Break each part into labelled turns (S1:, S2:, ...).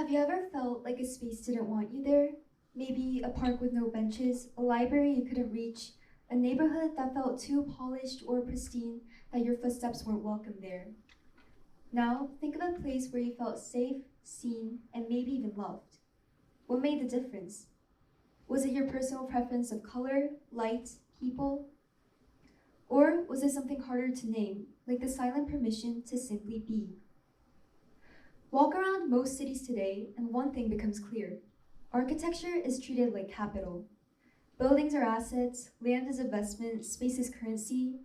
S1: Have you ever felt like a space didn't want you there? Maybe a park with no benches, a library you couldn't reach, a neighborhood that felt too polished or pristine that your footsteps weren't welcome there. Now, think of a place where you felt safe, seen, and maybe even loved. What made the difference? Was it your personal preference of color, light, people? Or was it something harder to name, like the silent permission to simply be? Walk around most cities today, and one thing becomes clear. Architecture is treated like capital. Buildings are assets, land is investment, space is currency.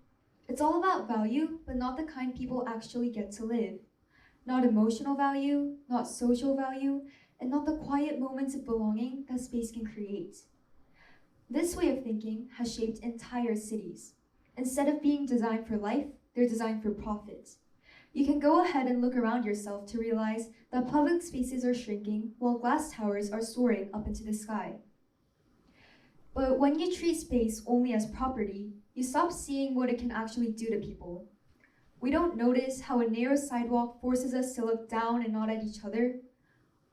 S1: It's all about value, but not the kind people actually get to live. Not emotional value, not social value, and not the quiet moments of belonging that space can create. This way of thinking has shaped entire cities. Instead of being designed for life, they're designed for profit. You can go ahead and look around yourself to realize that public spaces are shrinking while glass towers are soaring up into the sky. But when you treat space only as property, you stop seeing what it can actually do to people. We don't notice how a narrow sidewalk forces us to look down and not at each other,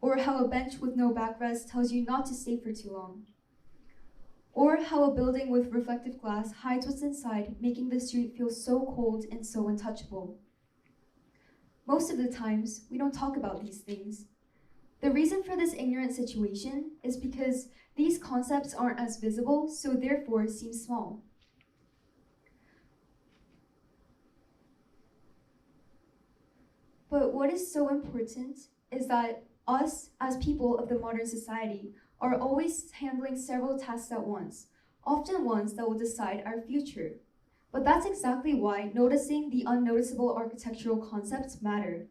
S1: or how a bench with no backrest tells you not to stay for too long, or how a building with reflective glass hides what's inside, making the street feel so cold and so untouchable. Most of the times, we don't talk about these things. The reason for this ignorant situation is because these concepts aren't as visible, so therefore seem small. But what is so important is that us, as people of the modern society, are always handling several tasks at once, often ones that will decide our future. But that's exactly why noticing the unnoticeable architectural concepts matter.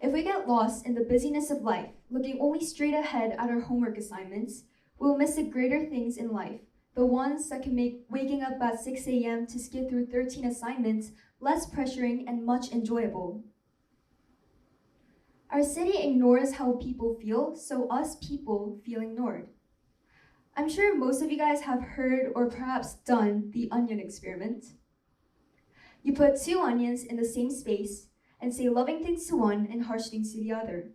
S1: If we get lost in the busyness of life, looking only straight ahead at our homework assignments, we'll miss the greater things in life, the ones that can make waking up at 6 a.m. to skip through 13 assignments less pressuring and much enjoyable. Our city ignores how people feel, so us people feel ignored. I'm sure most of you guys have heard or perhaps done the onion experiment. You put two onions in the same space and say loving things to one and harsh things to the other.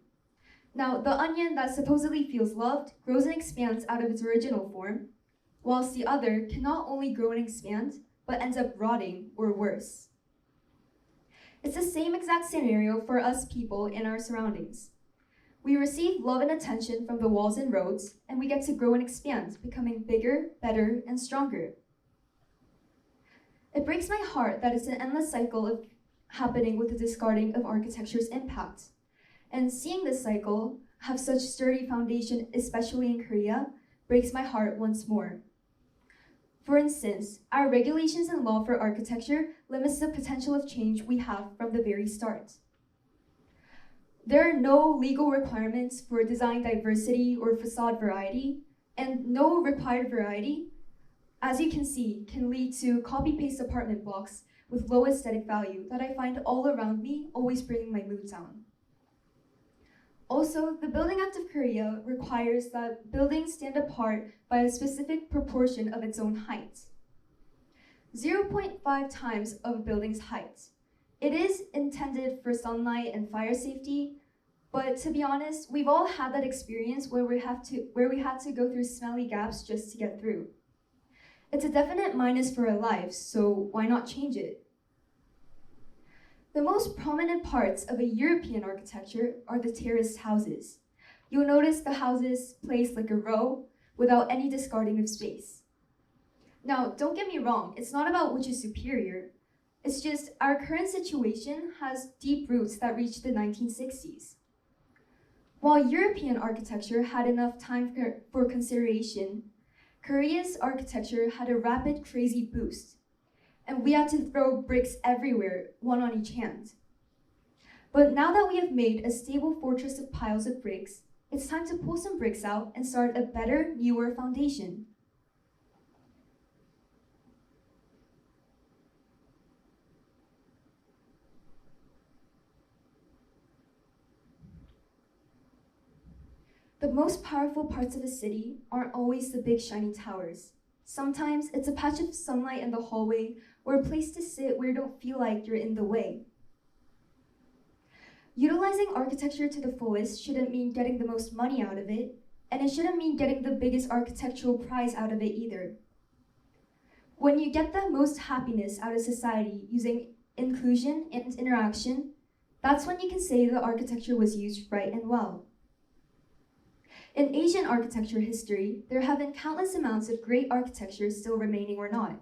S1: Now, the onion that supposedly feels loved grows and expands out of its original form, whilst the other can not only grow and expand, but ends up rotting or worse. It's the same exact scenario for us people in our surroundings. We receive love and attention from the walls and roads, and we get to grow and expand, becoming bigger, better, and stronger. It breaks my heart that it's an endless cycle of happening with the discarding of architecture's impact. And seeing this cycle have such sturdy foundation, especially in Korea, breaks my heart once more. For instance, our regulations and law for architecture limits the potential of change we have from the very start. There are no legal requirements for design diversity or facade variety, and no required variety, as you can see, can lead to copy-paste apartment blocks with low aesthetic value that I find all around me, always bringing my mood down. Also, the Building Act of Korea requires that buildings stand apart by a specific proportion of its own height. 0.5 times of a building's height. It is intended for sunlight and fire safety, but to be honest, we've all had that experience where we had to go through smelly gaps just to get through. It's a definite minus for our lives, so why not change it? The most prominent parts of a European architecture are the terraced houses. You'll notice the houses placed like a row without any discarding of space. Now, don't get me wrong, it's not about which is superior. It's just our current situation has deep roots that reach the 1960s. While European architecture had enough time for consideration, Korea's architecture had a rapid, crazy boost, and we had to throw bricks everywhere, one on each hand. But now that we have made a stable fortress of piles of bricks, it's time to pull some bricks out and start a better, newer foundation. The most powerful parts of a city aren't always the big shiny towers. Sometimes it's a patch of sunlight in the hallway or a place to sit where you don't feel like you're in the way. Utilizing architecture to the fullest shouldn't mean getting the most money out of it, and it shouldn't mean getting the biggest architectural prize out of it either. When you get the most happiness out of society using inclusion and interaction, that's when you can say the architecture was used right and well. In Asian architecture history, there have been countless amounts of great architecture still remaining or not.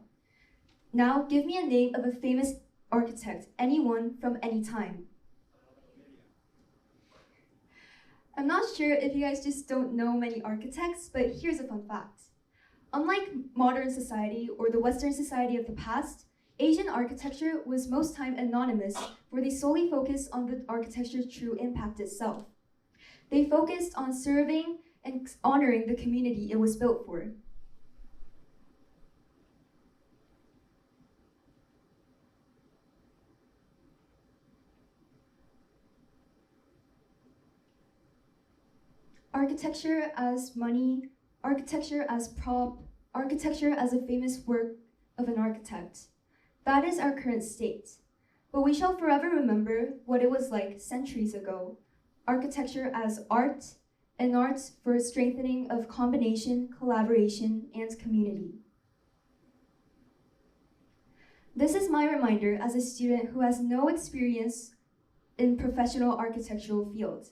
S1: Now, give me a name of a famous architect, anyone from any time. I'm not sure if you guys just don't know many architects, but here's a fun fact. Unlike modern society or the Western society of the past, Asian architecture was most time anonymous, where they solely focused on the architecture's true impact itself. They focused on serving and honoring the community it was built for. Architecture as money, architecture as prop, architecture as a famous work of an architect. That is our current state. But we shall forever remember what it was like centuries ago. Architecture as art, and art for strengthening of combination, collaboration, and community. This is my reminder as a student who has no experience in professional architectural field,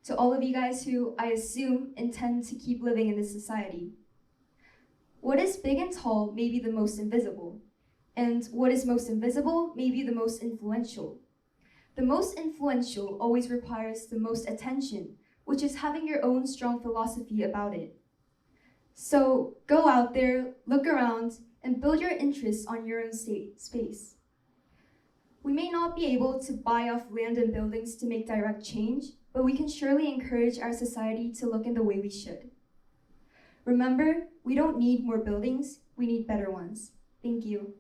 S1: to all of you guys who, I assume, intend to keep living in this society. What is big and tall may be the most invisible, and what is most invisible may be the most influential. The most influential always requires the most attention, which is having your own strong philosophy about it. So go out there, look around, and build your interests on your own space. We may not be able to buy off land and buildings to make direct change, but we can surely encourage our society to look in the way we should. Remember, we don't need more buildings, we need better ones. Thank you.